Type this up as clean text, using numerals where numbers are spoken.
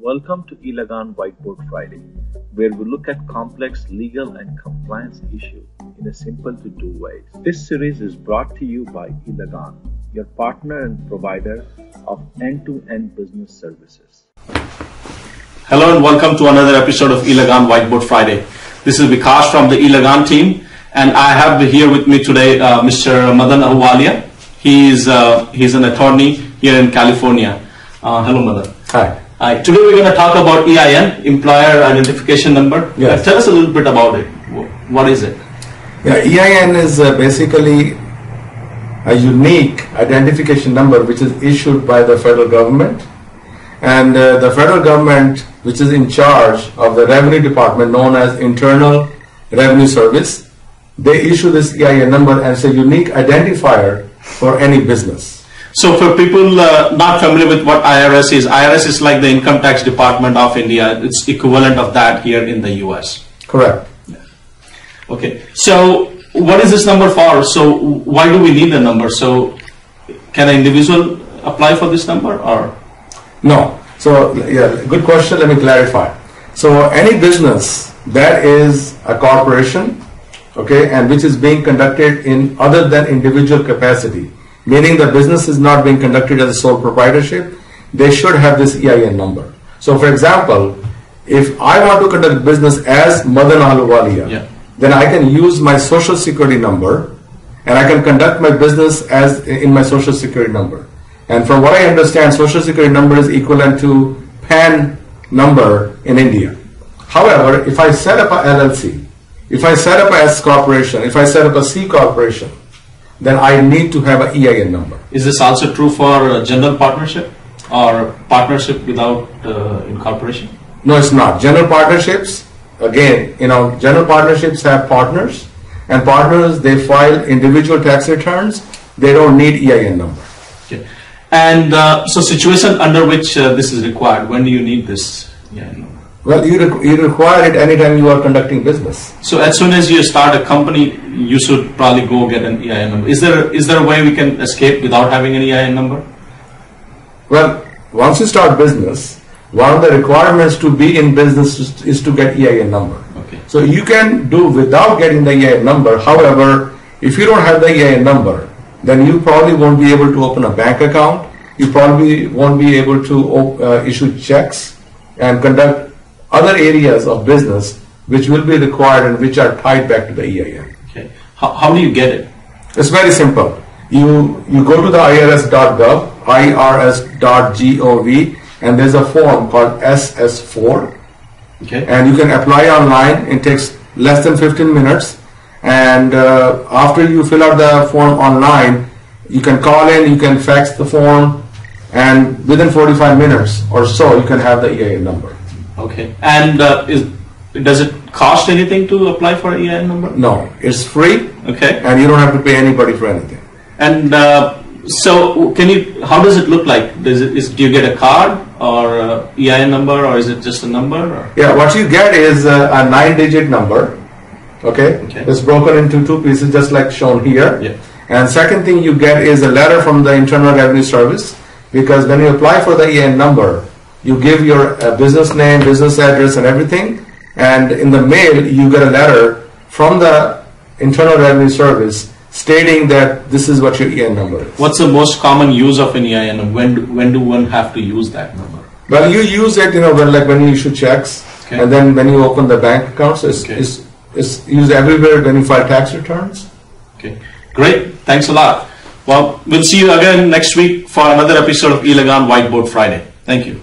Welcome to EIN Whiteboard Friday, where we look at complex legal and compliance issues in a simple to do ways. This series is brought to you by EIN, your partner and provider of end-to-end business services. Hello and welcome to another episode of EIN Whiteboard Friday. This is Vikash from the EIN team, and I have here with me today Mr. Madan Ahluwalia. He's an attorney here in California. Hello, Madan. Hi. Today we're going to talk about EIN, Employer Identification Number. Yes. Tell us a little bit about it. What is it? Yeah, EIN is basically a unique identification number which is issued by the federal government, and the federal government, which is in charge of the revenue department known as Internal Revenue Service, they issue this EIN number as a unique identifier for any business. So for people not familiar with what IRS is like the income tax department of India. It's equivalent of that here in the US. Correct. Okay. So what is this number for? So why do we need the number? So can an individual apply for this number or? No. So yeah, good question. Let me clarify. So any business that is a corporation, okay, and which is being conducted in other than individual capacity, meaning the business is not being conducted as a sole proprietorship, they should have this EIN number. So for example, if I want to conduct business as Madan Ahluwalia, then I can use my social security number and I can conduct my business as in my social security number. And from what I understand, social security number is equivalent to PAN number in India. However, if I set up a LLC, if I set up a S corporation, if I set up a C corporation, then I need to have an EIN number. Is this also true for general partnership or partnership without incorporation? No, it's not. General partnerships, again, general partnerships have partners, and partners, they file individual tax returns. They don't need EIN number. Okay. And so situation under which this is required, when do you need this EIN number? Well, you require it anytime you are conducting business. So as soon as you start a company, you should probably go get an EIN number. Is there a way we can escape without having an EIN number? Well, once you start business, one of the requirements to be in business is to get EIN number. Okay. So you can do without getting the EIN number. However, if you don't have the EIN number, then you probably won't be able to open a bank account. You probably won't be able to issue checks and conduct other areas of business which will be required and which are tied back to the EIN. Okay. How do you get it? It's very simple. You go to the irs.gov, irs.gov, and there's a form called SS4. Okay. And you can apply online. It takes less than 15 minutes. And after you fill out the form online, you can call in, you can fax the form, and within 45 minutes or so, you can have the EIN number. Okay. And does it cost anything to apply for an EIN number? No, it's free. Okay. And you don't have to pay anybody for anything. And so, how does it look like? Do you get a card or a EIN number, or is it just a number? Or? Yeah, what you get is a 9-digit number. Okay. It's broken into two pieces, just like shown here. Yeah. And second thing you get is a letter from the Internal Revenue Service, because when you apply for the EIN number, you give your business name, business address, and everything, and in the mail you get a letter from the Internal Revenue Service stating that this is what your EIN number is. What's the most common use of an EIN? When do one have to use that number? Well, you use it, when you issue checks, okay, and then when you open the bank account. So it's used everywhere when you file tax returns. Okay, great. Thanks a lot. Well, we'll see you again next week for another episode of EIN Whiteboard Friday. Thank you.